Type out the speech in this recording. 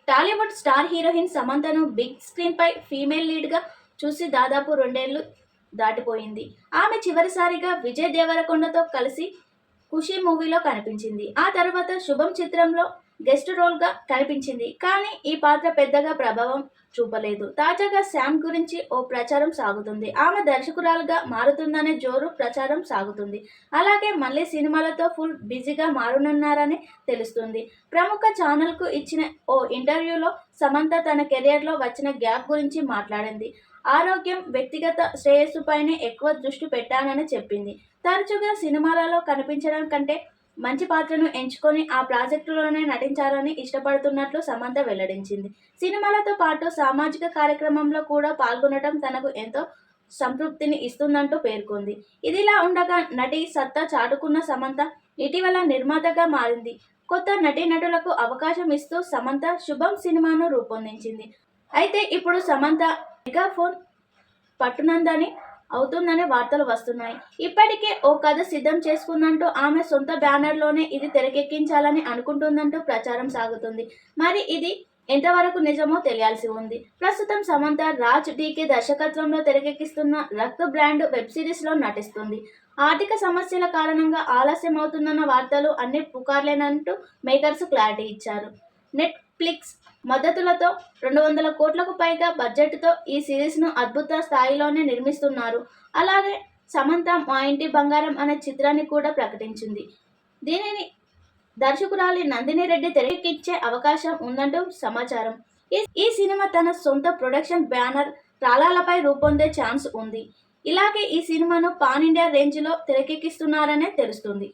Tollywood star heroine సమంతను big screen పై female lead గా చూసి దాదాపు 2 ఏళ్లు దాటిపోయింది. ఆమె చివరిసారిగా విజయ్ దేవరకొండతో కలిసి ఖుషి మూవీలో కనిపించింది. ఆ తర్వాత శుభం చిత్రంలో గెస్ట్ రోల్ గా కనిపించింది. కానీ ఈ పాత్ర పెద్దగా ప్రభావం చూపలేదు. తాజాగా శామ్ గురించి ఓ ప్రచారం సాగుతుంది. ఆమె దర్శకురాలుగా మారుతుందనే జోరు ప్రచారం సాగుతుంది. అలాగే మళ్ళీ సినిమాలతో ఫుల్ బిజీగా మారనున్నారని తెలుస్తుంది. ప్రముఖ ఛానల్కు ఇచ్చిన ఓ ఇంటర్వ్యూలో సమంత తన కెరియర్లో వచ్చిన గ్యాప్ గురించి మాట్లాడింది. ఆరోగ్యం, వ్యక్తిగత శ్రేయస్సుపైనే ఎక్కువ దృష్టి పెట్టానని చెప్పింది. తరచుగా సినిమాలలో కనిపించడం కంటే మంచి పాత్రను ఎంచుకొని ఆ ప్రాజెక్టులోనే నటించాలని ఇష్టపడుతున్నట్లు సమంత వెల్లడించింది. సినిమాలతో పాటు సామాజిక కార్యక్రమంలో కూడా పాల్గొనడం తనకు ఎంతో సంతృప్తిని ఇస్తుందంటూ పేర్కొంది. ఇదిలా ఉండగా నటి సత్తా చాటుకున్న సమంత ఇటీవల నిర్మాతగా మారింది. కొత్త నటీనటులకు అవకాశం ఇస్తూ సమంత శుభం సినిమాను రూపొందించింది. అయితే ఇప్పుడు సమంత మెగాఫోన్ పట్టునందని అవుతుందనే వార్తలు వస్తున్నాయి. ఇప్పటికే ఓ కథ సిద్ధం చేసుకుందంటూ ఆమె సొంత బ్యానర్లోనే ఇది తెరకెక్కించాలని అనుకుంటుందంటూ ప్రచారం సాగుతుంది. మరి ఇది ఎంతవరకు నిజమో తెలియాల్సి ఉంది. ప్రస్తుతం సమంత రాజ్ డీకే దర్శకత్వంలో తెరకెక్కిస్తున్న రక్త్ బ్రాండ్ వెబ్ సిరీస్లో నటిస్తుంది. ఆర్థిక సమస్యల కారణంగా ఆలస్యం అవుతుందన్న వార్తలు అన్ని పుకార్లేనంటూ మేకర్స్ క్లారిటీ ఇచ్చారు. నెట్ఫ్లిక్స్ మద్దతులతో 200 కోట్లకు పైగా బడ్జెట్తో ఈ సిరీస్ను అద్భుత స్థాయిలోనే నిర్మిస్తున్నారు. అలాగే సమంత మా ఇంటి బంగారం అనే చిత్రాన్ని కూడా ప్రకటించింది. దీనిని దర్శకురాలి నందిని రెడ్డి తెరకెక్కించే అవకాశం ఉందంటూ సమాచారం. ఈ సినిమా తన సొంత ప్రొడక్షన్ బ్యానర్ తాళాలపై రూపొందే ఛాన్స్ ఉంది. ఇలాగే ఈ సినిమాను పాన్ ఇండియా రేంజ్లో తెరకెక్కిస్తున్నారనే తెలుస్తుంది.